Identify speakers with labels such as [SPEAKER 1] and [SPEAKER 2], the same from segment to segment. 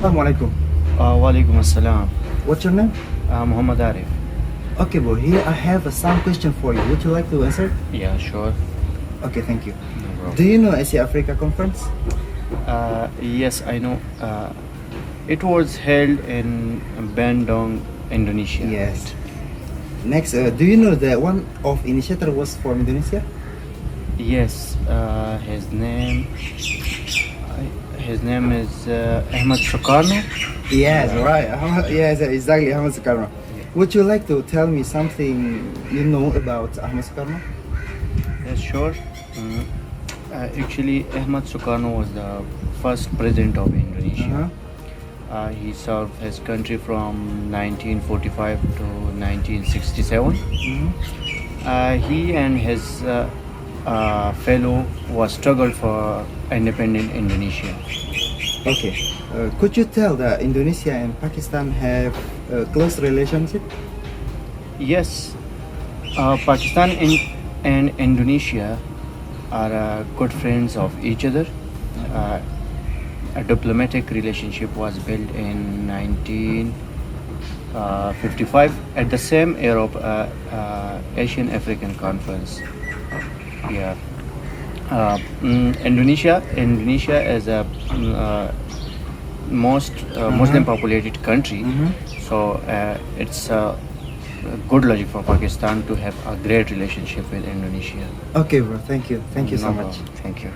[SPEAKER 1] Assalamualaikum.
[SPEAKER 2] Walaikum assalam.
[SPEAKER 1] What's your name?
[SPEAKER 2] Muhammad Arif.
[SPEAKER 1] Okay, bro. Here I have some question for you. Would you like to answer?
[SPEAKER 2] Yeah, sure.
[SPEAKER 1] Okay, thank you.
[SPEAKER 2] No problem.
[SPEAKER 1] Do you know Asia Africa Conference?
[SPEAKER 2] Yes, I know. It was held in Bandung, Indonesia.
[SPEAKER 1] Yes. Next, do you know that one of initiator was from Indonesia?
[SPEAKER 2] Yes, his name is Ahmad Sukarno.
[SPEAKER 1] Yes, right. Yes, exactly. Ahmad Sukarno. Would you like to tell me something you know about Ahmad Sukarno?
[SPEAKER 2] Yes, sure. Actually, Ahmad Sukarno was the first president of Indonesia. He served his country from 1945 to 1967. He and his fellow was struggled for independent Indonesia.
[SPEAKER 1] Okay. Could you tell that Indonesia and Pakistan have a close relationship?
[SPEAKER 2] Yes, Pakistan and Indonesia are good friends of each other. A diplomatic relationship was built in 1955 at the same era of Asian African Conference. Yeah. Indonesia is a most Muslim populated country, so it's good logic for Pakistan to have a great relationship with Indonesia.
[SPEAKER 1] Okay, bro. Thank you. Thank you so
[SPEAKER 2] No
[SPEAKER 1] much.
[SPEAKER 2] problem. Thank you.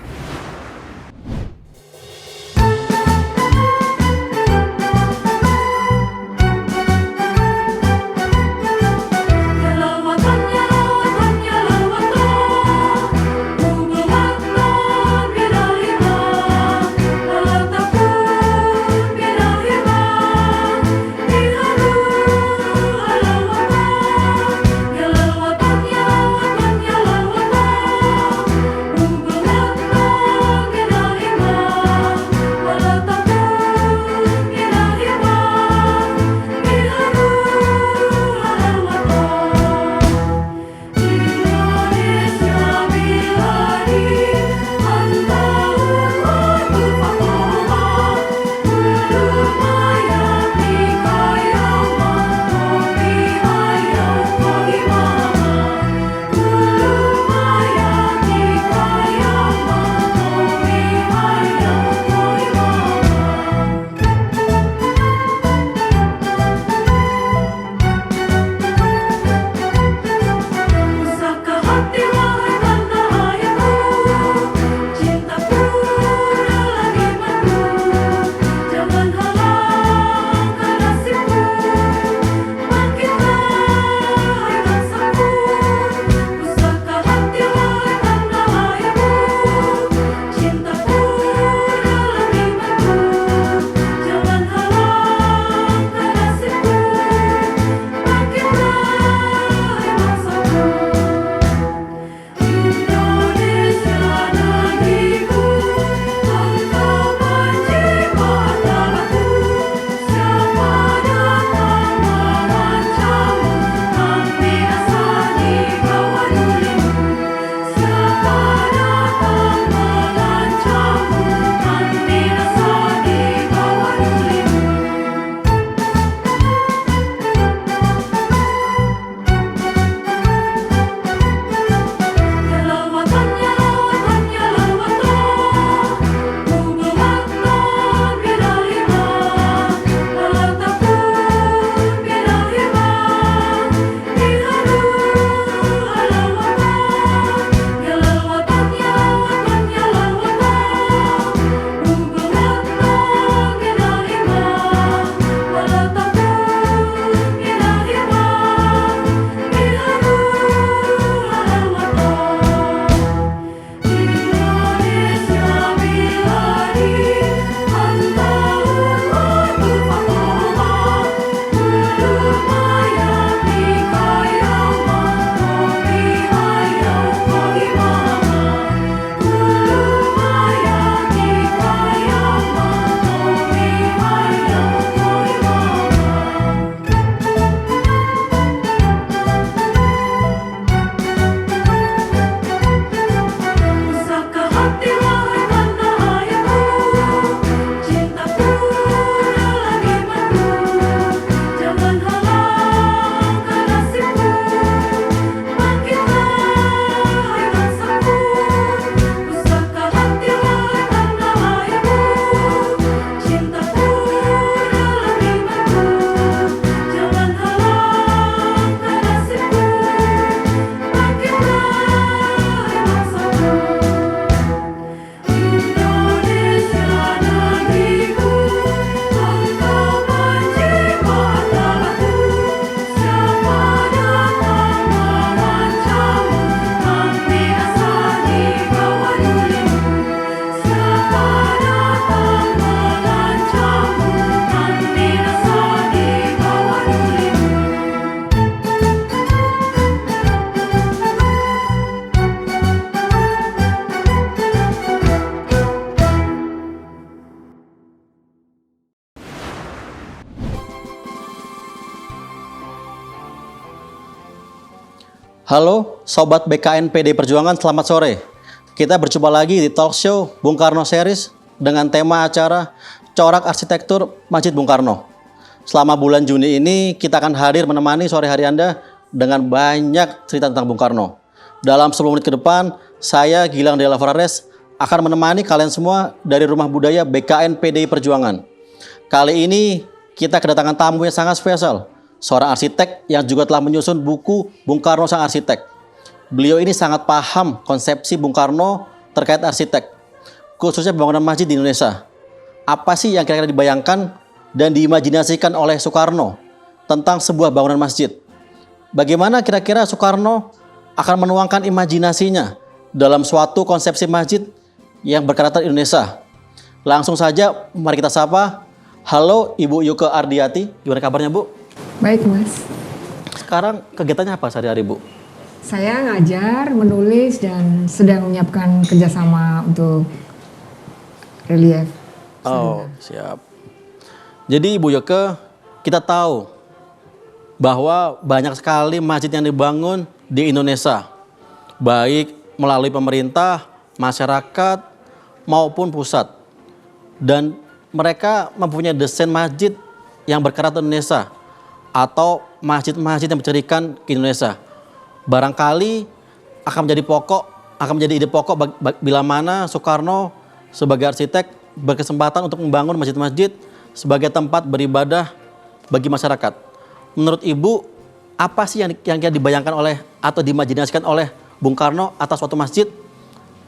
[SPEAKER 3] Halo Sobat BKN PD Perjuangan, selamat sore. Kita berjumpa lagi di talk show Bung Karno Series dengan tema acara Corak Arsitektur Masjid Bung Karno. Selama bulan Juni ini kita akan hadir menemani sore hari Anda dengan banyak cerita tentang Bung Karno. Dalam 10 menit ke depan, saya Gilang Della Farares akan menemani kalian semua dari Rumah Budaya BKN PDI Perjuangan. Kali ini kita kedatangan tamu yang sangat spesial. Seorang arsitek yang juga telah menyusun buku Bung Karno Sang Arsitek. Beliau ini sangat paham konsepsi Bung Karno terkait arsitek, khususnya pembangunan masjid di Indonesia. Apa sih yang kira-kira dibayangkan dan diimajinasikan oleh Soekarno tentang sebuah bangunan masjid? Bagaimana kira-kira Soekarno akan menuangkan imajinasinya dalam suatu konsepsi masjid yang berkarakter Indonesia? Langsung saja mari kita sapa. Halo Ibu Yuke Ardiati, gimana kabarnya Bu?
[SPEAKER 4] Baik Mas.
[SPEAKER 3] Sekarang kegiatannya apa sehari-hari Bu?
[SPEAKER 4] Saya ngajar, menulis, dan sedang menyiapkan kerjasama untuk relief.
[SPEAKER 3] Oh siap. Jadi Ibu Yuke, kita tahu bahwa banyak sekali masjid yang dibangun di Indonesia, baik melalui pemerintah, masyarakat, maupun pusat. Dan mereka mempunyai desain masjid yang berkarakter Indonesia atau masjid-masjid yang mencirikan ke Indonesia. Barangkali akan menjadi ide pokok bila mana Soekarno sebagai arsitek berkesempatan untuk membangun masjid-masjid sebagai tempat beribadah bagi masyarakat. Menurut Ibu, apa sih yang dibayangkan oleh atau diimajinasikan oleh Bung Karno atas suatu masjid?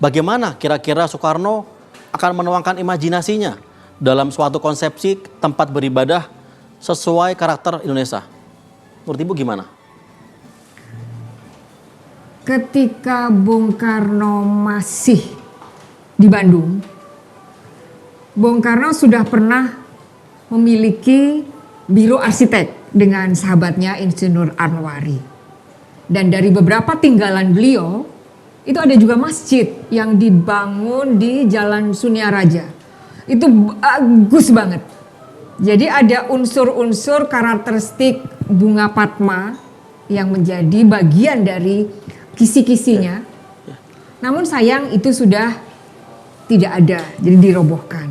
[SPEAKER 3] Bagaimana kira-kira Soekarno akan menuangkan imajinasinya dalam suatu konsepsi tempat beribadah sesuai karakter Indonesia? Menurut Ibu gimana?
[SPEAKER 4] Ketika Bung Karno masih di Bandung, Bung Karno sudah pernah memiliki biro arsitek dengan sahabatnya Insinyur Anwari. Dan dari beberapa tinggalan beliau, itu ada juga masjid yang dibangun di Jalan Suniaraja. Itu bagus banget. Jadi ada unsur-unsur karakteristik bunga Padma yang menjadi bagian dari kisi-kisinya. Namun sayang itu sudah tidak ada, jadi dirobohkan.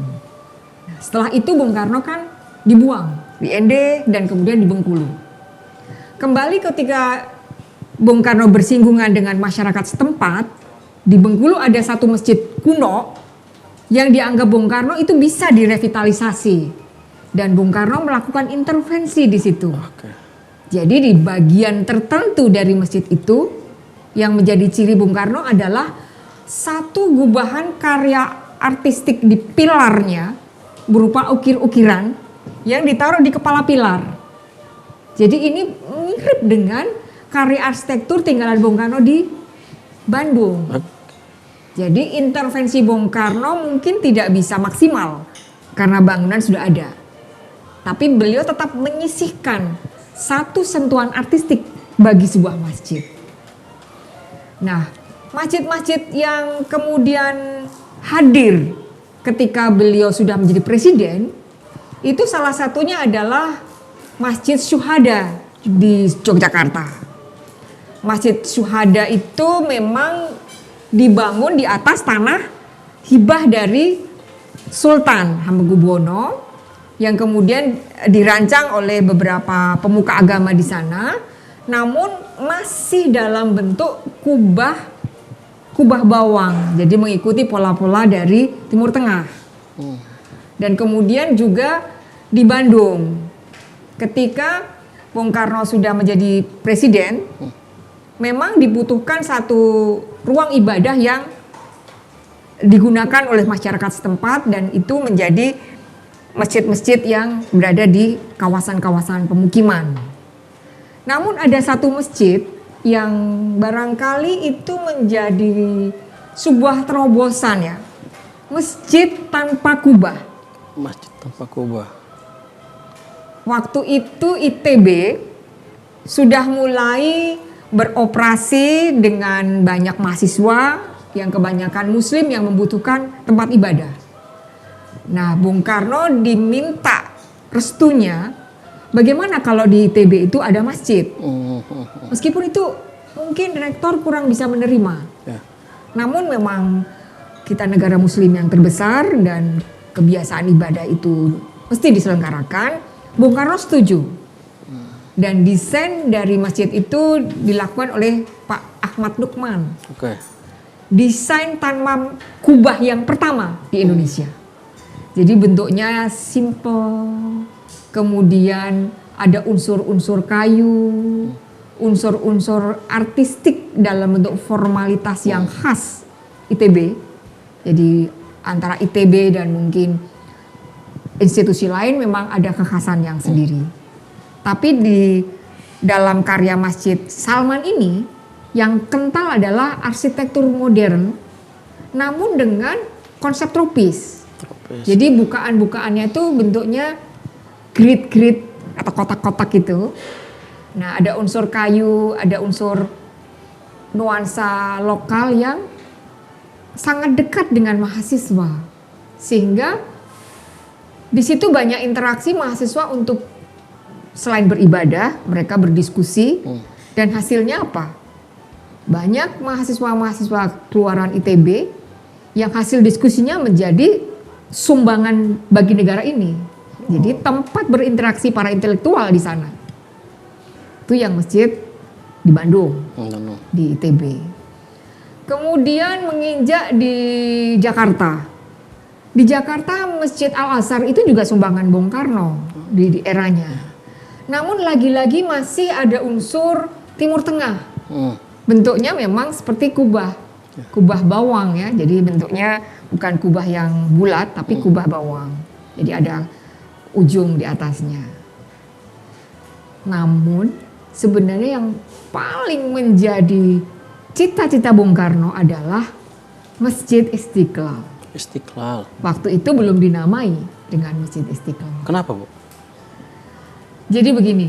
[SPEAKER 4] Nah, setelah itu Bung Karno kan dibuang di ND dan kemudian di Bengkulu. Kembali ketika Bung Karno bersinggungan dengan masyarakat setempat, di Bengkulu ada satu masjid kuno yang dianggap Bung Karno itu bisa direvitalisasi. Dan Bung Karno melakukan intervensi di situ. Jadi di bagian tertentu dari masjid itu yang menjadi ciri Bung Karno adalah satu gubahan karya artistik di pilarnya berupa ukir-ukiran yang ditaruh di kepala pilar. Jadi ini mirip dengan karya arsitektur tinggalan Bung Karno di Bandung. Jadi intervensi Bung Karno mungkin tidak bisa maksimal karena bangunan sudah ada. Tapi beliau tetap menyisihkan satu sentuhan artistik bagi sebuah masjid. Nah, masjid-masjid yang kemudian hadir ketika beliau sudah menjadi presiden, itu salah satunya adalah Masjid Syuhada di Yogyakarta. Masjid Syuhada itu memang dibangun di atas tanah hibah dari Sultan Hamengkubuwono yang kemudian dirancang oleh beberapa pemuka agama di sana, namun masih dalam bentuk kubah bawang, jadi mengikuti pola-pola dari Timur Tengah. Dan kemudian juga di Bandung, ketika Bung Karno sudah menjadi presiden, memang dibutuhkan satu ruang ibadah yang digunakan oleh masyarakat setempat dan itu menjadi masjid-masjid yang berada di kawasan-kawasan pemukiman. Namun ada satu masjid yang barangkali itu menjadi sebuah terobosan ya. Masjid tanpa kubah.
[SPEAKER 3] Masjid tanpa kubah.
[SPEAKER 4] Waktu itu ITB sudah mulai beroperasi dengan banyak mahasiswa yang kebanyakan muslim yang membutuhkan tempat ibadah. Nah, Bung Karno diminta restunya, bagaimana kalau di ITB itu ada masjid? Meskipun itu mungkin rektor kurang bisa menerima.
[SPEAKER 3] Ya.
[SPEAKER 4] Namun memang kita negara muslim yang terbesar dan kebiasaan ibadah itu mesti diselenggarakan. Bung Karno setuju. Dan desain dari masjid itu dilakukan oleh Pak Ahmad Lukman.
[SPEAKER 3] Oke.
[SPEAKER 4] Desain tanam kubah yang pertama di Indonesia. Jadi bentuknya simple, kemudian ada unsur-unsur kayu, unsur-unsur artistik dalam bentuk formalitas yang khas ITB. Jadi antara ITB dan mungkin institusi lain memang ada kekhasan yang sendiri. Tapi di dalam karya Masjid Salman ini yang kental adalah arsitektur modern namun dengan konsep tropis. Jadi bukaan-bukaannya itu bentuknya grid-grid atau kotak-kotak gitu. Nah, ada unsur kayu, ada unsur nuansa lokal yang sangat dekat dengan mahasiswa. Sehingga di situ banyak interaksi mahasiswa untuk selain beribadah, mereka berdiskusi dan hasilnya apa? Banyak mahasiswa-mahasiswa keluaran ITB yang hasil diskusinya menjadi sumbangan bagi negara ini. Jadi tempat berinteraksi para intelektual di sana. Itu yang masjid di Bandung, di ITB. Kemudian menginjak di Jakarta. Di Jakarta Masjid Al-Azhar itu juga sumbangan Bung Karno di eranya. Namun lagi-lagi masih ada unsur Timur Tengah. Bentuknya memang seperti kubah bawang ya. Jadi bentuknya bukan kubah yang bulat tapi kubah bawang. Jadi ada ujung di atasnya. Namun sebenarnya yang paling menjadi cita-cita Bung Karno adalah Masjid Istiqlal.
[SPEAKER 3] Istiqlal.
[SPEAKER 4] Waktu itu belum dinamai dengan Masjid Istiqlal.
[SPEAKER 3] Kenapa, Bu?
[SPEAKER 4] Jadi begini,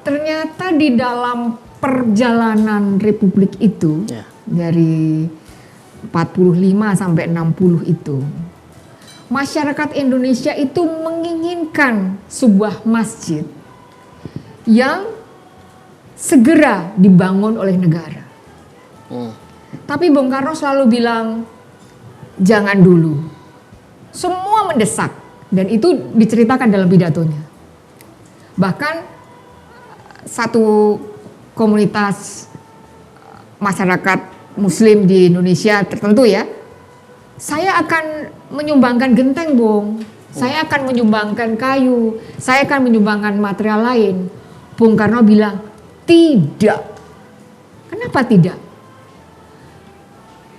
[SPEAKER 4] ternyata di dalam perjalanan Republik itu dari 45 sampai 60 itu, masyarakat Indonesia itu menginginkan sebuah masjid yang segera dibangun oleh negara. Tapi Bung Karno selalu bilang, jangan dulu. Semua mendesak dan itu diceritakan dalam pidatonya. Bahkan satu komunitas masyarakat Muslim di Indonesia tertentu ya, saya akan menyumbangkan genteng, Bung. Saya akan menyumbangkan kayu. Saya akan menyumbangkan material lain. Bung Karno bilang, tidak. Kenapa tidak?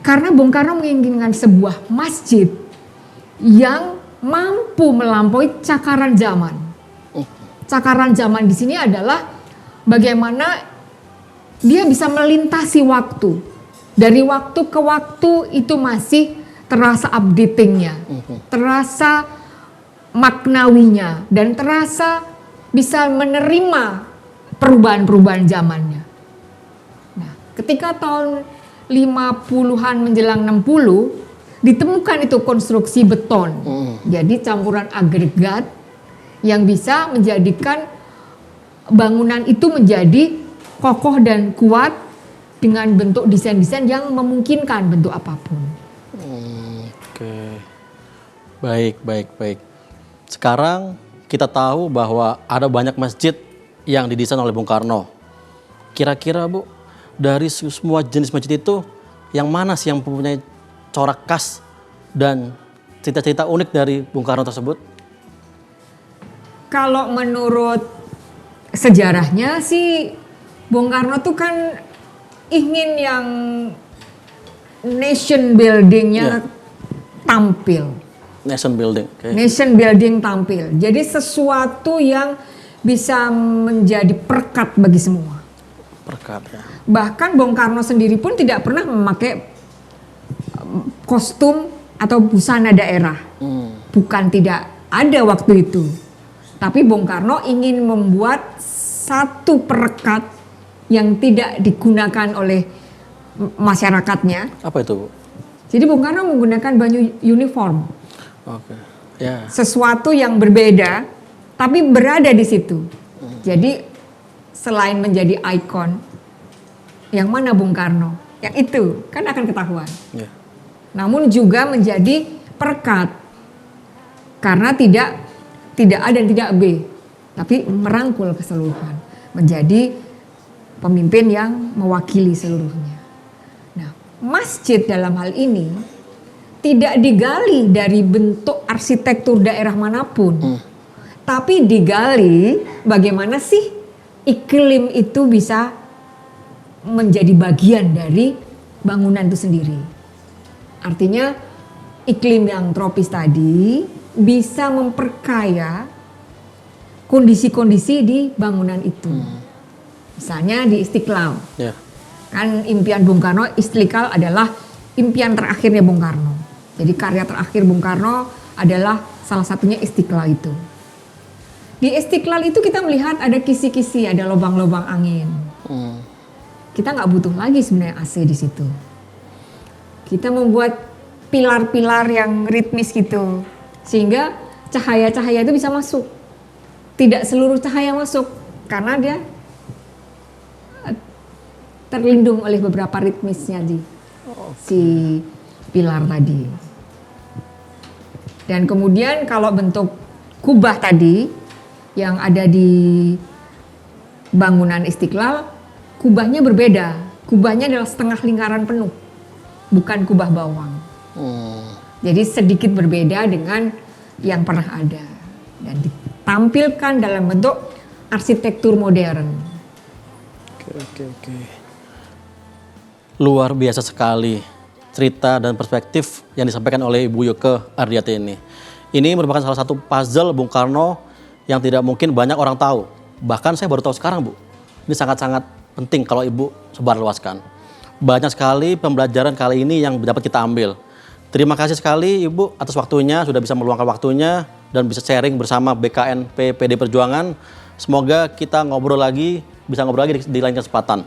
[SPEAKER 4] Karena Bung Karno menginginkan sebuah masjid yang mampu melampaui cakaran zaman. Cakaran zaman di sini adalah bagaimana dia bisa melintasi waktu. Dari waktu ke waktu itu masih terasa updatingnya, terasa maknawinya, dan terasa bisa menerima perubahan-perubahan zamannya. Nah, ketika tahun 50-an menjelang 60, ditemukan itu konstruksi beton. Jadi campuran agregat yang bisa menjadikan bangunan itu menjadi kokoh dan kuat dengan bentuk desain-desain yang memungkinkan bentuk apapun.
[SPEAKER 3] Oke. Baik. Sekarang kita tahu bahwa ada banyak masjid yang didesain oleh Bung Karno. Kira-kira Bu, dari semua jenis masjid itu, yang mana sih yang mempunyai corak khas dan cita-cita unik dari Bung Karno tersebut?
[SPEAKER 4] Kalau menurut sejarahnya sih, Bung Karno tuh kan ingin yang nation building-nya tampil.
[SPEAKER 3] Nation building. Okay.
[SPEAKER 4] Nation building tampil. Jadi sesuatu yang bisa menjadi perekat bagi semua.
[SPEAKER 3] Perekat ya.
[SPEAKER 4] Bahkan Bung Karno sendiri pun tidak pernah memakai kostum atau busana daerah. Bukan tidak ada waktu itu. Tapi Bung Karno ingin membuat satu perekat yang tidak digunakan oleh masyarakatnya.
[SPEAKER 3] Apa itu, Bu?
[SPEAKER 4] Jadi Bung Karno menggunakan baju uniform.
[SPEAKER 3] Oke. Ya.
[SPEAKER 4] Sesuatu yang berbeda tapi berada di situ. Jadi selain menjadi ikon, yang mana Bung Karno? Yang itu kan akan ketahuan.
[SPEAKER 3] Ya.
[SPEAKER 4] Namun juga menjadi perekat karena tidak A dan tidak B, tapi merangkul keseluruhan, menjadi pemimpin yang mewakili seluruhnya. Nah, masjid dalam hal ini tidak digali dari bentuk arsitektur daerah manapun, tapi digali bagaimana sih iklim itu bisa menjadi bagian dari bangunan itu sendiri. Artinya iklim yang tropis tadi bisa memperkaya kondisi-kondisi di bangunan itu. Misalnya di Istiqlal.
[SPEAKER 3] Ya.
[SPEAKER 4] Kan impian Bung Karno, Istiqlal adalah impian terakhirnya Bung Karno. Jadi karya terakhir Bung Karno adalah salah satunya Istiqlal itu. Di Istiqlal itu kita melihat ada kisi-kisi, ada lubang-lubang angin. Kita nggak butuh lagi sebenarnya AC di situ. Kita membuat pilar-pilar yang ritmis gitu, sehingga cahaya-cahaya itu bisa masuk. Tidak seluruh cahaya masuk, karena dia terlindung oleh beberapa ritmisnya di si pilar tadi. Dan kemudian kalau bentuk kubah tadi yang ada di bangunan Istiqlal, kubahnya berbeda. Kubahnya adalah setengah lingkaran penuh, bukan kubah bawang. Jadi sedikit berbeda dengan yang pernah ada dan ditampilkan dalam bentuk arsitektur modern.
[SPEAKER 3] Oke. Luar biasa sekali cerita dan perspektif yang disampaikan oleh Ibu Yoke Ardiati ini. Ini merupakan salah satu puzzle Bung Karno yang tidak mungkin banyak orang tahu. Bahkan saya baru tahu sekarang, Bu. Ini sangat-sangat penting kalau Ibu sebarluaskan. Banyak sekali pembelajaran kali ini yang dapat kita ambil. Terima kasih sekali Ibu atas waktunya, sudah bisa meluangkan waktunya dan bisa sharing bersama BKNP PD Perjuangan. Semoga kita bisa ngobrol lagi di lain kesempatan.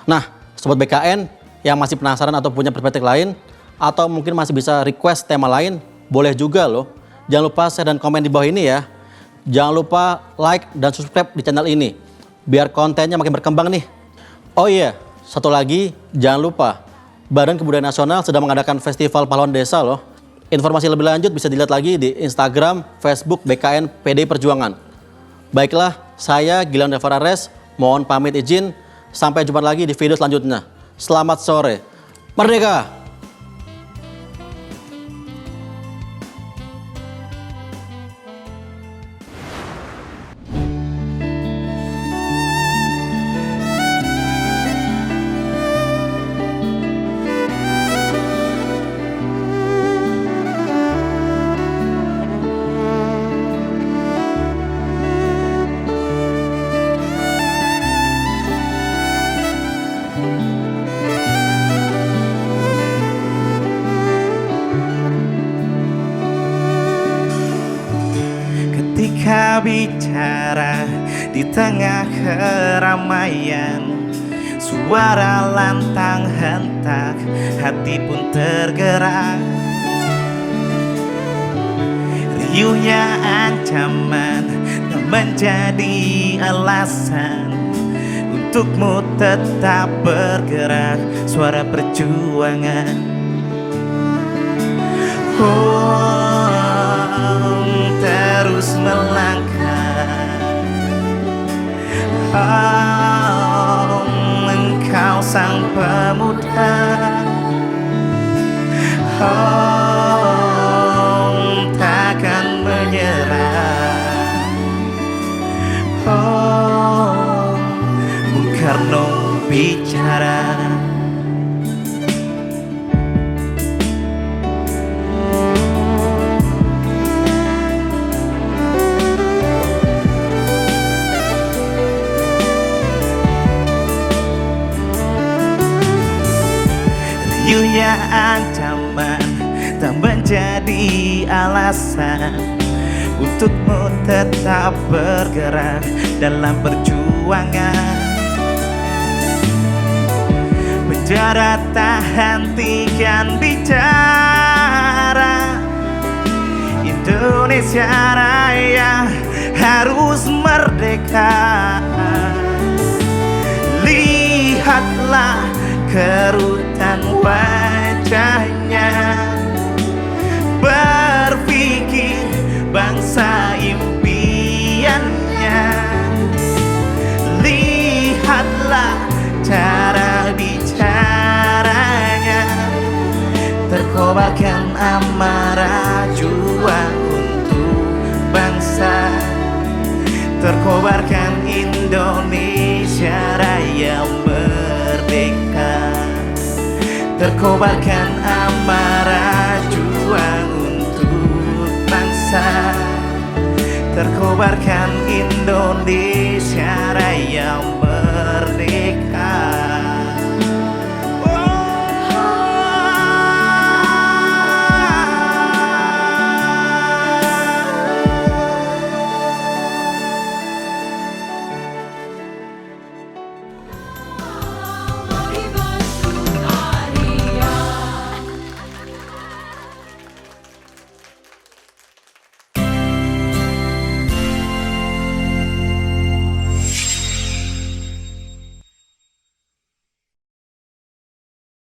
[SPEAKER 3] Nah, Sobat BKN yang masih penasaran atau punya perspektif lain, atau mungkin masih bisa request tema lain, boleh juga loh. Jangan lupa share dan komen di bawah ini ya. Jangan lupa like dan subscribe di channel ini, biar kontennya makin berkembang nih. Oh iya, satu lagi, jangan lupa, Badan Kebudayaan Nasional sedang mengadakan Festival Pahlawan Desa loh. Informasi lebih lanjut bisa dilihat lagi di Instagram, Facebook BKN PD Perjuangan. Baiklah, saya Gilang Devarares, mohon pamit izin. Sampai jumpa lagi di video selanjutnya. Selamat sore. Merdeka!
[SPEAKER 5] Ketika bicara di tengah keramaian, suara lantang hentak, hati pun tergerak. Riuhnya ancaman tak menjadi alasan untukmu tetap bergerak, suara perjuangan. Terus melangkah. Engkau sang pemuda. Takkan menyerah. Bung Karno bicara. Riuhnya ancaman tak menjadi alasan untukmu tetap bergerak dalam perjuangan. Penjara tak hentikan bicara, Indonesia Raya harus merdeka. kerutan wajahnya. Berpikir bangsa impiannya, lihatlah cara bicaranya, terkobarkan amarah juang untuk bangsa, terkobarkan Indonesia Raya merdeka, terkobarkan amarah juang untuk bangsa, terkobarkan Indonesia Raya merdeka.